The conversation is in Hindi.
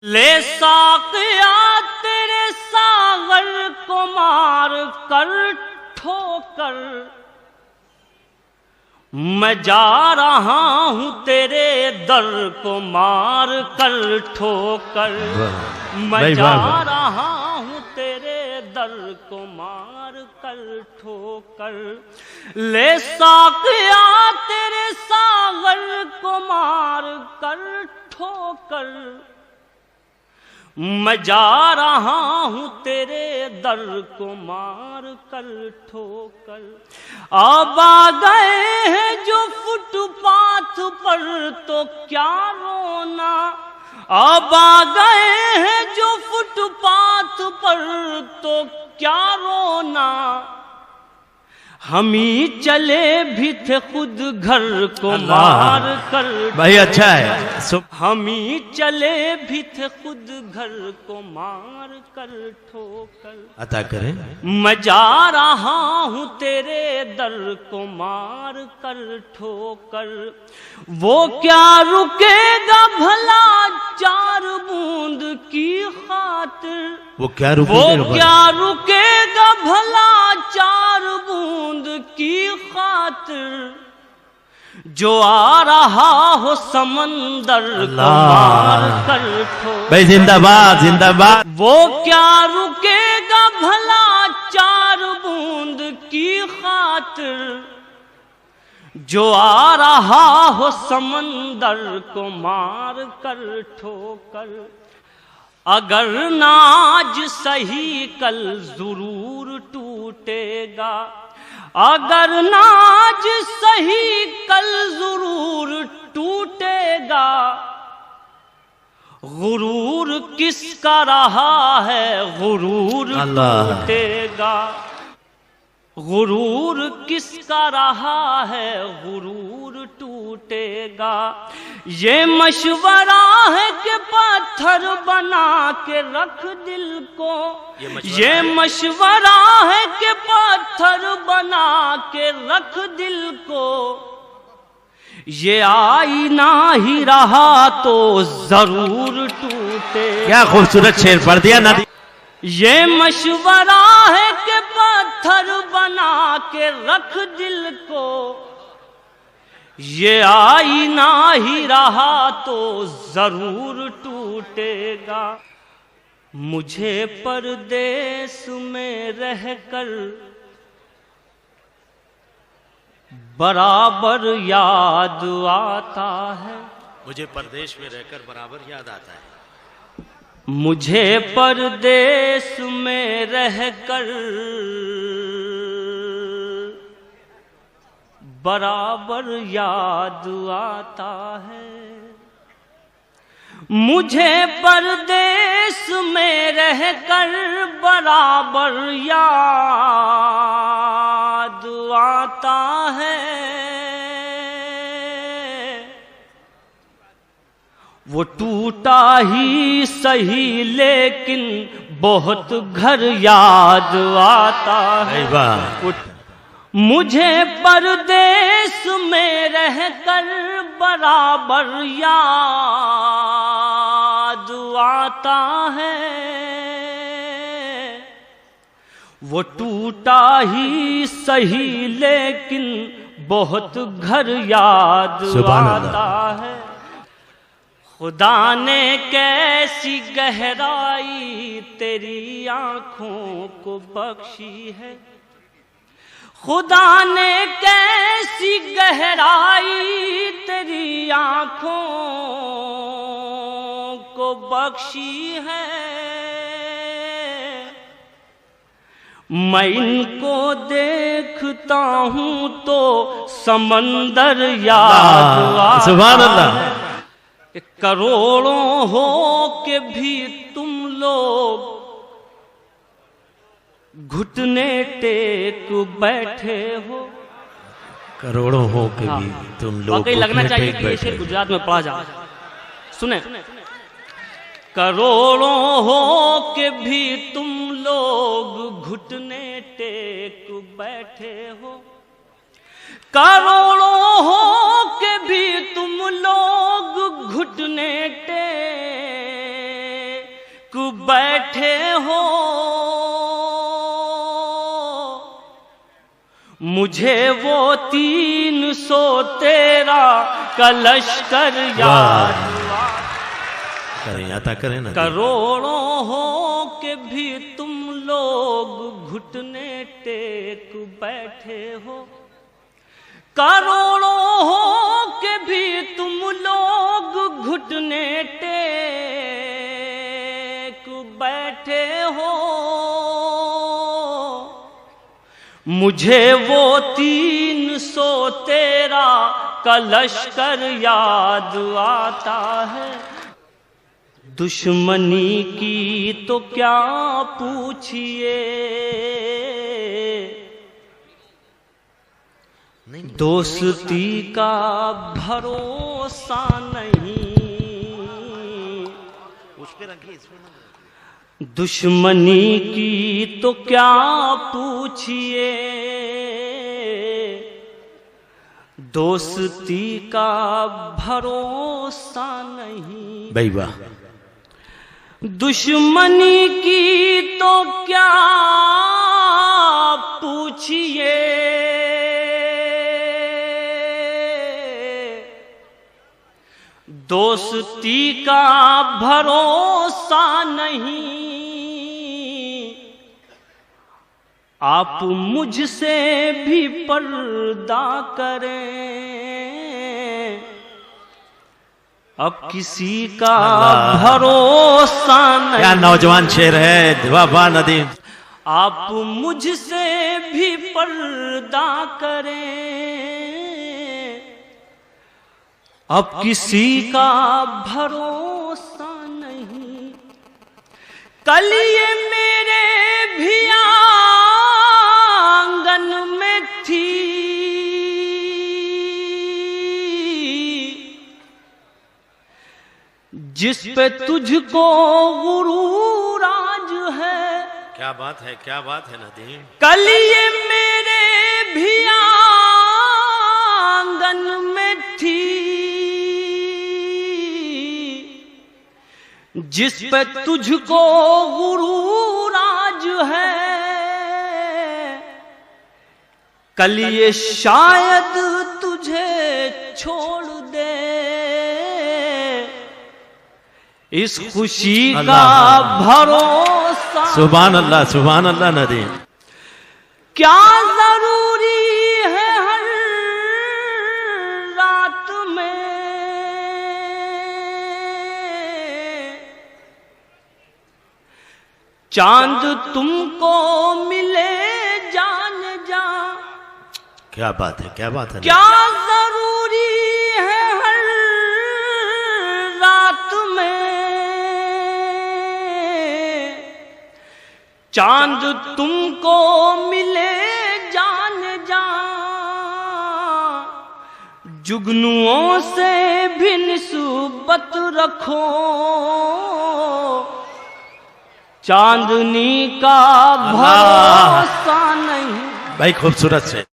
ले साक़िया तेरे सागर को मार कर ठोकर, मैं जा रहा हूँ तेरे दर को मार कर ठोकर, मैं जा रहा हूँ तेरे दर को मार कर ठोकर। ले साक़िया तेरे सागर को मार कर ठोकर, मैं जा रहा हूँ तेरे दर को मार कर ठोकर। अब आ गए हैं जो फुटपाथ पर तो क्या रोना, अब आ गए हैं जो फुटपाथ पर तो क्या रोना। हम ही चले भी थे खुद घर को मार कर, भाई अच्छा है। हम ही चले भी थे खुद घर को मार कर ठोकर, अता करें। मैं जा रहा हूँ तेरे दर को मार कर ठोकर। वो क्या रुकेगा भला चार बूंद की खातिर, वो क्या रुकेगा भला चार बूंद की खातिर, जो आ रहा हो समंदर को मार कर ठोकर। भाई जिंदाबाद जिंदाबाद। वो क्या रुकेगा भला चार बूंद की खातिर, जो आ रहा हो समंदर को मार कर ठोकर। अगर नाज सही कल जरूर टूटेगा, अगर नाज सही कल जरूर टूटेगा। गुरूर किसका रहा है गुरूर टूटेगा, गुरूर किसका रहा है गुरूर टूटेगा। ये मशवरा है कि पत्थर बना के रख दिल को, ये मशवरा है कि पत्थर बना के रख दिल को। ये आईना ही रहा तो जरूर टूटेगा। क्या खूबसूरत शेर पढ़ दिया नदी। ये मशवरा है कि पत्थर बना के रख दिल को, ये आईना ही रहा तो जरूर टूटेगा। मुझे परदेश में रहकर बराबर याद आता है, मुझे परदेश में रहकर बराबर याद आता है। मुझे परदेश में रहकर बराबर याद आता है, मुझे परदेश में रहकर बराबर याद आता है। वो टूटा ही सही लेकिन बहुत घर याद आता है। मुझे परदेश में रहकर बराबर याद आता है। वो टूटा ही सही लेकिन बहुत घर याद आता है। खुदा ने कैसी गहराई तेरी आंखों को बख्शी है, खुदा ने कैसी गहराई तेरी आंखों को बख्शी है। मैं इनको देखता हूँ तो समंदर याद आता है। करोड़ों हो के भी तुम लोग घुटने टेक बैठे हो। करोड़ों हो के भी तुम लोग वाकई लगना चाहिए कि ये शेर गुजरात में पढ़ा जा। सुने, करोड़ों हो के भी तुम लोग घुटने टेक बैठे हो, करोड़ों हो के भी तुम लोग घुटने टेक को बैठे हो, मुझे वो 313 का लश्कर याद करें अता करें ना। करोड़ों हो के भी तुम लोग घुटने टेक बैठे हो, करोड़ों हो के भी तुम लोग घुटने टेक बैठे हो, मुझे वो 313 का लश्कर याद आता है। दुश्मनी की तो क्या पूछिए, दोस्ती का भरोसा नहीं, उस पे रखिए इसमें। दुश्मनी की तो क्या पूछिए, दोस्ती का भरोसा नहीं। भाई वाह। दुश्मनी की तो क्या पूछिए, दोस्ती का भरोसा नहीं। आप मुझसे भी पर्दा करें, अब किसी का भरोसा नहीं। क्या नौजवान शेर है, वाह वाह नदीम। आप मुझसे भी पर्दा करें, अब किसी का भरोसा नहीं। कल ये मेरे भी आंगन में थी, जिस पे तुझको गुरूर आज है। क्या बात है, क्या बात है नदीम। कल ये मेरे भी आंगन में थी, जिस पे तुझको गुरूर आज है। कल ये शायद तुझे छोड़ दे, इस खुशी का भरोसा। सुभान अल्लाह नदीम। क्या जरूरी है हर रात में चांद तुमको मिले जान जा। क्या बात है, क्या बात है। क्या जरूरी है हर रात में चांद तुमको मिले जान जा। जुगनुओं से भी निस्बत रखो, चांदनी का भरोसा नहीं। भाई खूबसूरत से